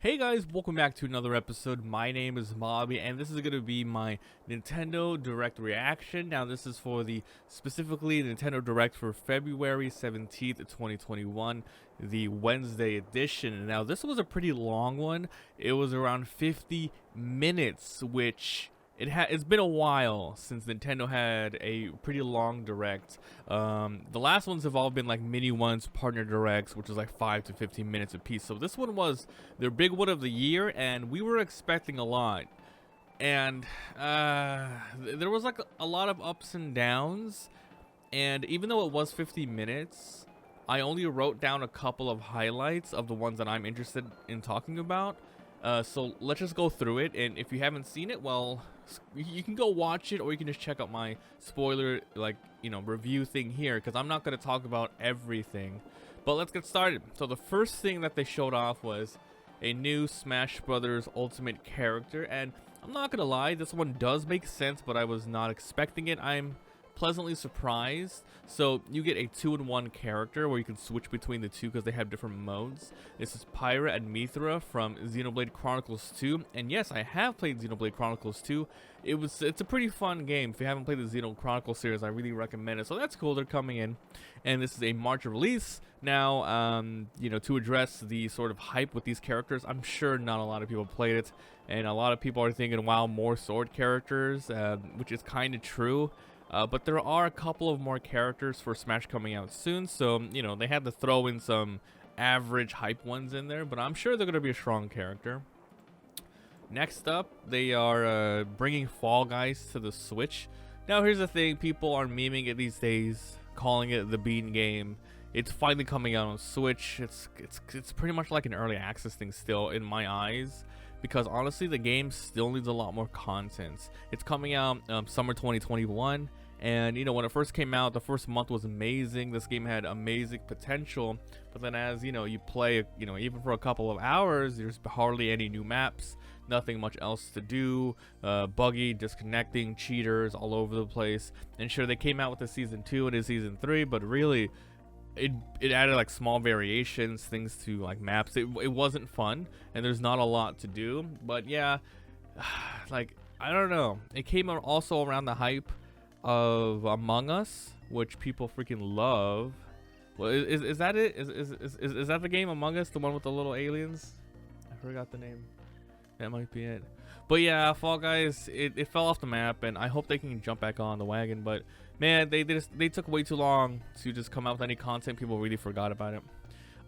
Hey guys, welcome back to another episode. My name is MABI, and this is going to be my Nintendo Direct reaction. Now, this is for the specifically Nintendo Direct for February 17th, 2021, the Wednesday edition. Now, this was a pretty long one. It was around 50 minutes, which it's been a while since Nintendo had a pretty long direct. The last ones have all been like mini ones, partner directs, which is like 5 to 15 minutes a piece. So this one was their big one of the year, and we were expecting a lot. And there was like a lot of ups and downs. And even though it was 50 minutes, I only wrote down a couple of highlights of the ones that I'm interested in talking about. So let's just go through it, and if you haven't seen it, well, you can go watch it, or you can just check out my spoiler, review thing here, because I'm not going to talk about everything. But let's get started. So the first thing that they showed off was a new Smash Brothers Ultimate character, and I'm not going to lie, this one does make sense, but I was not expecting it. I'm pleasantly surprised. So you get a 2-in-1 character where you can switch between the two because they have different modes. This is Pyra and Mythra from Xenoblade Chronicles 2, and yes, I have played Xenoblade Chronicles 2. It's a pretty fun game. If you haven't played the Xenoblade Chronicles series, I really recommend it. So that's cool, they're coming in, and this is a March release. Now, to address the sort of hype with these characters, I'm sure not a lot of people played it, and a lot of people are thinking, wow, more sword characters, which is kind of true. But there are a couple of more characters for Smash coming out soon, so, they had to throw in some average hype ones in there, but I'm sure they're going to be a strong character. Next up, they are bringing Fall Guys to the Switch. Now, here's the thing, people are memeing it these days, calling it the Bean game. It's finally coming out on Switch. It's pretty much like an early access thing still, in my eyes, because honestly, the game still needs a lot more content. It's coming out summer 2021, and when it first came out, the first month was amazing. This game had amazing potential, but then as you play, even for a couple of hours, there's hardly any new maps, nothing much else to do, buggy, disconnecting, cheaters all over the place. And sure, they came out with the season 2 and a season 3, but really it added like small variations, things to like maps. It wasn't fun, and there's not a lot to do. But yeah, like, I don't know, it came out also around the hype of Among Us, which people freaking love. Well, is that it? Is that the game, Among Us, the one with the little aliens? I forgot the name. That might be it. But yeah, Fall Guys, it fell off the map, and I hope they can jump back on the wagon. But man, they took way too long to just come out with any content. People really forgot about it.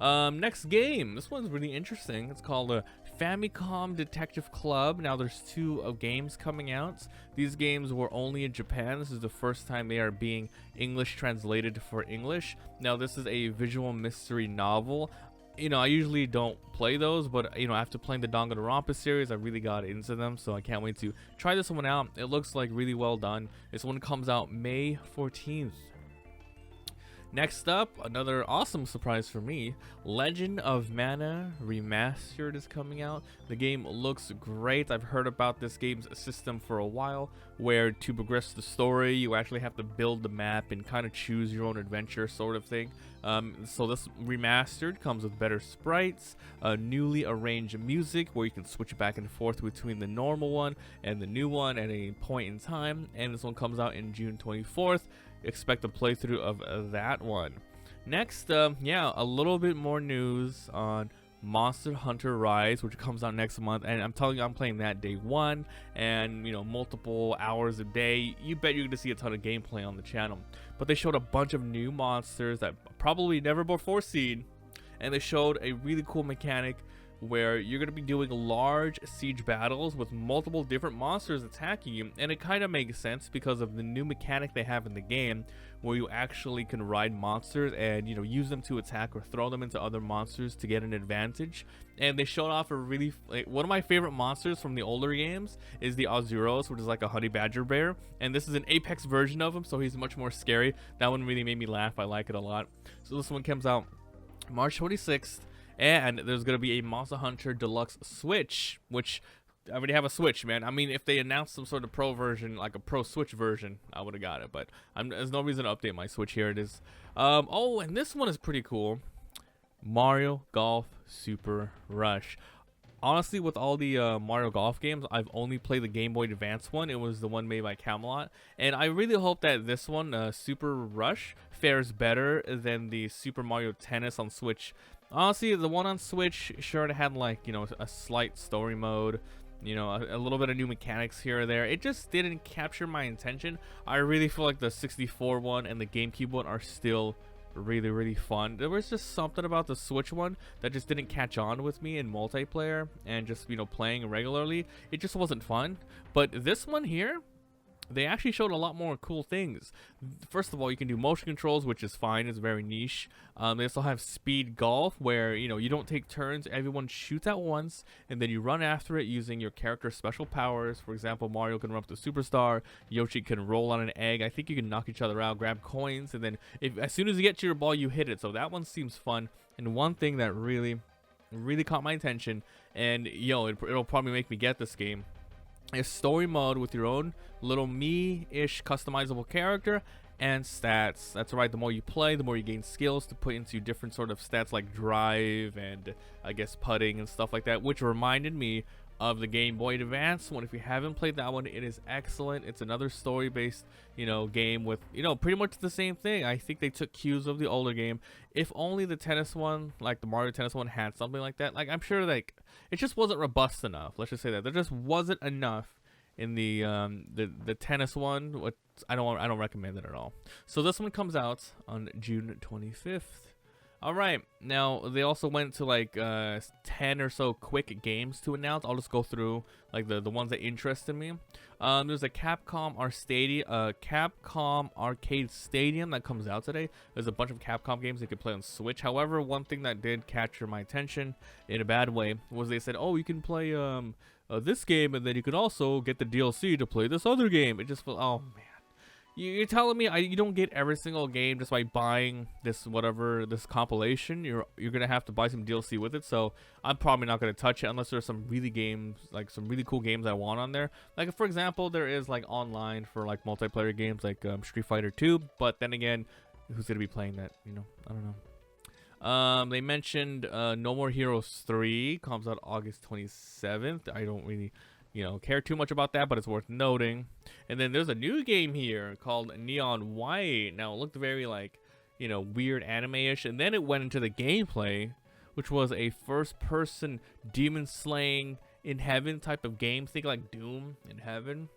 Next game. This one's really interesting. It's called Famicom Detective Club. Now, there's 2 games coming out. These games were only in Japan. This is the first time they are being English translated for English. Now, this is a visual mystery novel. I usually don't play those, but after playing the Danganronpa series, I really got into them, so I can't wait to try this one out. It looks like really well done. This one comes out May 14th. Next up, another awesome surprise for me, Legend of Mana Remastered is coming out. The game looks great. I've heard about this game's system for a while, where to progress the story, you actually have to build the map and kind of choose your own adventure sort of thing. So this Remastered comes with better sprites, newly arranged music, where you can switch back and forth between the normal one and the new one at a point in time, and this one comes out in June 24th. Expect a playthrough of that one. Next, a little bit more news on Monster Hunter Rise, which comes out next month, and I'm telling you, I'm playing that day 1, and multiple hours a day. You bet you're gonna see a ton of gameplay on the channel. But they showed a bunch of new monsters that probably never before seen, and they showed a really cool mechanic where you're going to be doing large siege battles with multiple different monsters attacking you, and it kind of makes sense because of the new mechanic they have in the game, where you actually can ride monsters and use them to attack or throw them into other monsters to get an advantage. And they showed off a really one of my favorite monsters from the older games is the Azuros, which is like a honey badger bear, and this is an Apex version of him, so he's much more scary. That one really made me laugh. I like it a lot. So this one comes out March 26th. And there's going to be a Monster Hunter Deluxe Switch, which I already have a Switch, man. I mean, if they announced some sort of pro version, like a pro Switch version, I would have got it. But there's no reason to update my Switch. Here it is. And this one is pretty cool. Mario Golf Super Rush. honestly, with all the Mario Golf games, I've only played the Game Boy Advance one. It was the one made by Camelot, and I really hope that this one, Super Rush, fares better than the Super Mario Tennis on Switch. Honestly, the one on Switch, sure, it had like, you know, a slight story mode, you know, a little bit of new mechanics here or there. It just didn't capture my attention. I really feel like the 64 one and the GameCube one are still really fun. There was just something about the Switch one that just didn't catch on with me in multiplayer, and just, you know, playing regularly, it just wasn't fun. But this one here, they actually showed a lot more cool things. First of all, you can do motion controls, which is fine. It's very niche. They also have speed golf, where, you know, you don't take turns. Everyone shoots at once, and then you run after it using your character's special powers. For example, Mario can run up to Superstar. Yoshi can roll on an egg. I think you can knock each other out, grab coins, and then as soon as you get to your ball, you hit it. So that one seems fun. And one thing that really caught my attention, and, yo, it'll probably make me get this game, a story mode with your own little me-ish customizable character and stats. That's right, the more you play, the more you gain skills to put into different sort of stats like drive and, I guess, putting and stuff like that, which reminded me of the Game Boy Advance one. If you haven't played that one, it is excellent. It's another story-based, you know, game with, you know, pretty much the same thing. I think they took cues of the older game. If only the tennis one, like the Mario Tennis one, had something like that. Like, I'm sure, like, it just wasn't robust enough. Let's just say that there just wasn't enough in the tennis one. What I don't recommend it at all. So this one comes out on June 25th. All right, now they also went to like 10 or so quick games to announce. I'll just go through like the ones that interested me. There's a Capcom Arcade Stadium that comes out today. There's a bunch of Capcom games you can play on Switch. However, one thing that did capture my attention in a bad way was they said, oh, you can play this game, and then you could also get the DLC to play this other game. It just felt, oh man. You're telling me you don't get every single game just by buying this compilation? You're gonna have to buy some DLC with it. So I'm probably not gonna touch it unless there's some some really cool games I want on there. Like, for example, there is like online for like multiplayer games like Street Fighter 2. But then again, who's gonna be playing that? You know, I don't know. They mentioned No More Heroes 3 comes out August 27th. I don't really, you know, care too much about that, but it's worth noting. And then there's a new game here called Neon White. Now, it looked very, like, you know, weird anime-ish, and then it went into the gameplay, which was a first-person demon slaying in heaven type of game. Think like Doom in heaven.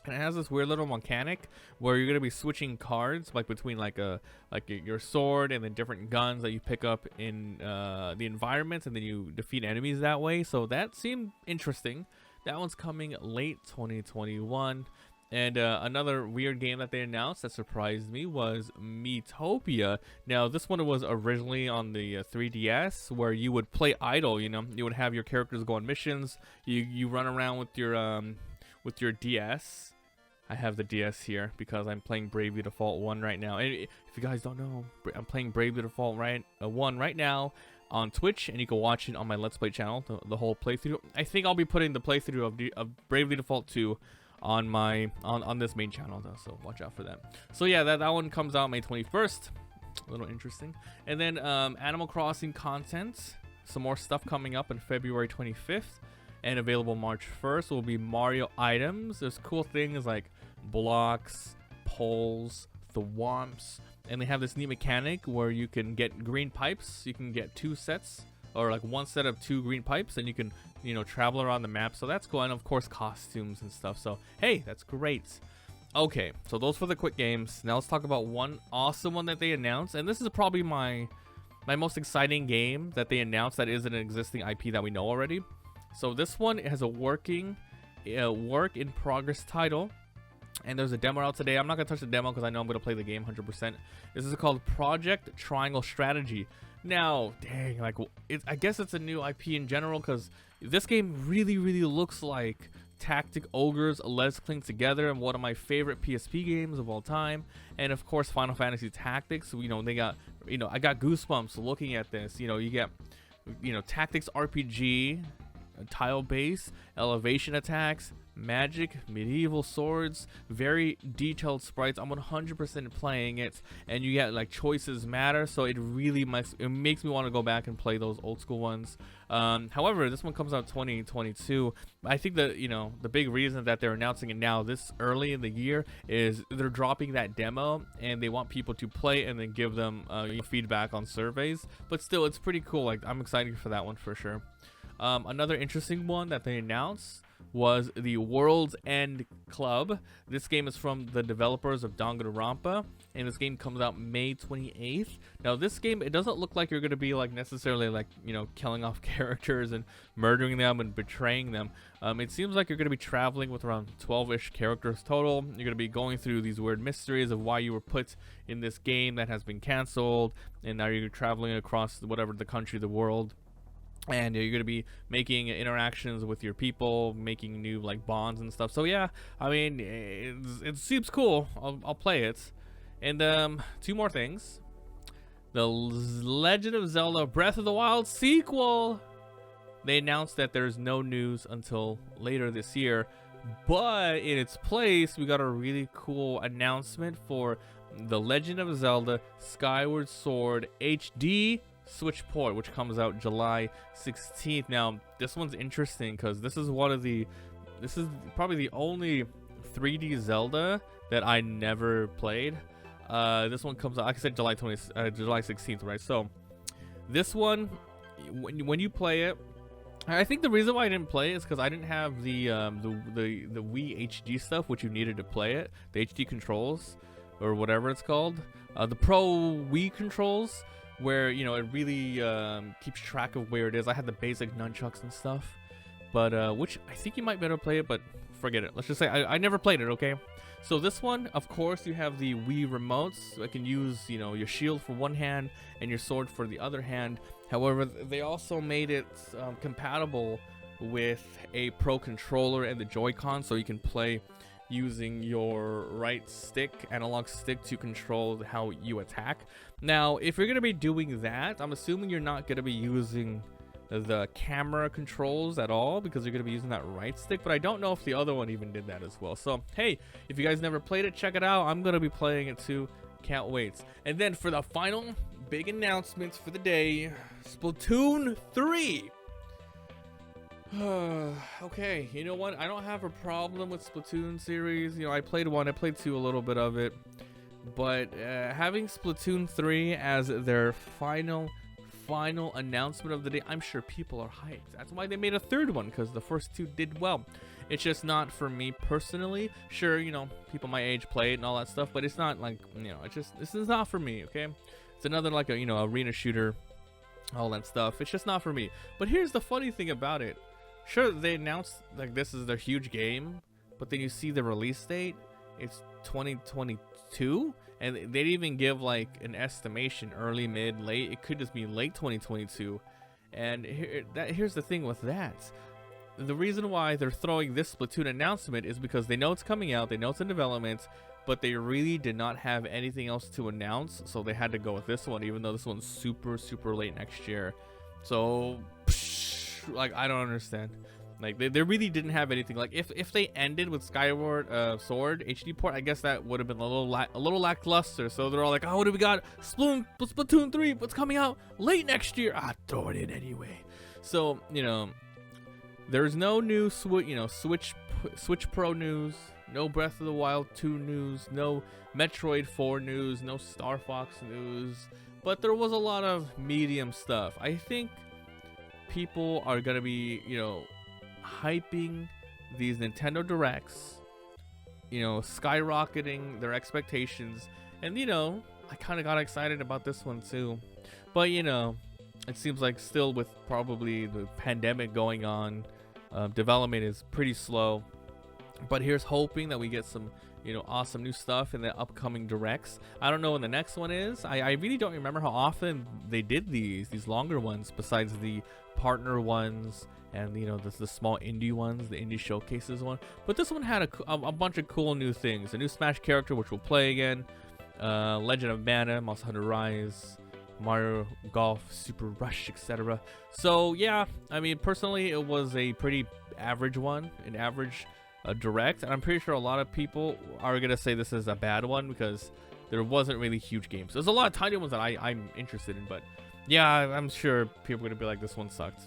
And it has this weird little mechanic where you're gonna be switching cards, like between like your sword and then different guns that you pick up in the environments, and then you defeat enemies that way. So that seemed interesting. That one's coming late 2021. And another weird game that they announced that surprised me was Miitopia. Now, this one was originally on the 3DS, where you would play idle. You know, you would have your characters go on missions. You run around with your DS. I have the DS here because I'm playing Bravely Default 1 right now. And if you guys don't know, I'm playing Bravely Default 1 right now on Twitch, and you can watch it on my Let's Play channel, the whole playthrough. I think I'll be putting the playthrough of Bravely Default 2 on my on this main channel though, so watch out for that. So yeah, that one comes out May 21st. A little interesting. And then Animal Crossing content, some more stuff coming up on February 25th, and available March 1st will be Mario items. There's cool things like blocks, poles, thwomps, and they have this neat mechanic where you can get green pipes. You can get 2 sets, or like 1 set of 2 green pipes, and you can, you know, travel around the map. So that's cool. And of course, costumes and stuff. So hey, that's great. Okay, so those for the quick games. Now let's talk about one awesome one that they announced, and this is probably my most exciting game that they announced that is an existing IP that we know already. So this one has a work in progress title, and there's a demo out today. I'm not gonna touch the demo because I know I'm gonna play the game 100%. This is called Project Triangle Strategy. Now, dang, like, I guess it's a new IP in general, because this game really looks like Tactic Ogres Let's Cling Together, and one of my favorite PSP games of all time. And of course, Final Fantasy Tactics. You know, they got, you know, I got goosebumps looking at this. You know, you get, you know, Tactics RPG, tile base, elevation attacks, magic, medieval swords, very detailed sprites. I'm 100% playing it, and you get like choices matter, so it really makes me want to go back and play those old school ones. However, this one comes out 2022. I think that, you know, the big reason that they're announcing it now this early in the year is they're dropping that demo, and they want people to play and then give them feedback on surveys. But still, it's pretty cool. Like, I'm excited for that one for sure. Another interesting one that they announced was the World's End Club. This game is from the developers of Danganronpa, and this game comes out May 28th. Now this game, it doesn't look like you're going to be like necessarily like, you know, killing off characters and murdering them and betraying them. It seems like you're going to be traveling with around 12-ish characters total. You're going to be going through these weird mysteries of why you were put in this game that has been canceled, and now you're traveling across whatever the country, the world. And you're going to be making interactions with your people, making new like bonds and stuff. So yeah, I mean, it seems cool. I'll play it. And 2 more things. The Legend of Zelda Breath of the Wild sequel. They announced that there's no news until later this year. But in its place, we got a really cool announcement for The Legend of Zelda Skyward Sword HD Switch port, which comes out July 16th. Now this one's interesting because this is probably the only 3D Zelda that I never played. This one comes out, like I said, July 16th, right? So this one, when you play it, I think the reason why I didn't play it is because I didn't have the Wii HD stuff, which you needed to play it, the HD controls or whatever it's called, the Pro Wii controls, where, you know, it really keeps track of where it is. I had the basic nunchucks and stuff, but which I think you might better play it, but forget it. Let's just say I never played it, okay? So this one, of course, you have the Wii remotes. So I can use, you know, your shield for one hand and your sword for the other hand. However, they also made it compatible with a Pro controller and the Joy-Con, so you can play using your right stick, analog stick, to control how you attack. Now, if you're going to be doing that, I'm assuming you're not going to be using the camera controls at all, because you're going to be using that right stick, but I don't know if the other one even did that as well. So, hey, if you guys never played it, check it out. I'm going to be playing it too. Can't wait. And then for the final big announcements for the day, Splatoon 3. Okay, you know what? I don't have a problem with Splatoon series. You know, I played 1, I played 2, a little bit of it. But having Splatoon 3 as their final announcement of the day, I'm sure people are hyped. That's why they made a 3rd one, because the first 2 did well. It's just not for me personally. Sure, you know, people my age play it and all that stuff, but it's not like, you know, this is not for me, okay? It's another like a, you know, arena shooter, all that stuff. It's just not for me. But here's the funny thing about it. Sure, they announced like this is their huge game, but then you see the release date, it's 2022, and they didn't even give like an estimation, early, mid, late. It could just be late 2022. And here's the thing with that. The reason why they're throwing this Splatoon announcement is because they know it's coming out, they know it's in development, but they really did not have anything else to announce, so they had to go with this one, even though this one's super late next year. So like, I don't understand. Like, they really didn't have anything. Like, if they ended with Skyward Sword HD port, I guess that would have been a little lackluster. So they're all like, oh, what do we got? Splatoon 3, what's coming out late next year? Throw it in anyway. So, you know, there's no new Switch Pro news, no Breath of the Wild 2 news, no Metroid 4 news, no Star Fox news, but there was a lot of medium stuff. I think people are gonna be, you know, hyping these Nintendo Directs, you know, skyrocketing their expectations, and you know, I kind of got excited about this one too, but you know, it seems like still with probably the pandemic going on, development is pretty slow. But here's hoping that we get some, you know, awesome new stuff in the upcoming Directs. I don't know when the next one is. I really don't remember how often they did these longer ones, besides the partner ones and, you know, the small indie ones, the indie showcases one. But this one had a bunch of cool new things. A new Smash character, which we'll play again. Legend of Mana, Monster Hunter Rise, Mario Golf, Super Rush, etc. So yeah, I mean, personally, it was a pretty average one, an average direct, and I'm pretty sure a lot of people are gonna say this is a bad one because there wasn't really huge games. There's a lot of tiny ones that I'm interested in, but yeah, I'm sure people are gonna be like, this one sucked.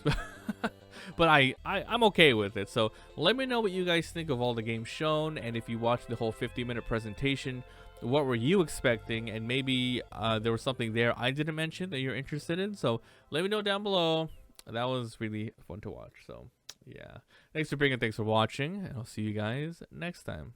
But I'm okay with it. So let me know what you guys think of all the games shown, and if you watched the whole 50-minute presentation, what were you expecting, and maybe there was something there I didn't mention that you're interested in. So let me know down below. That was really fun to watch. So yeah, thanks for watching, and I'll see you guys next time.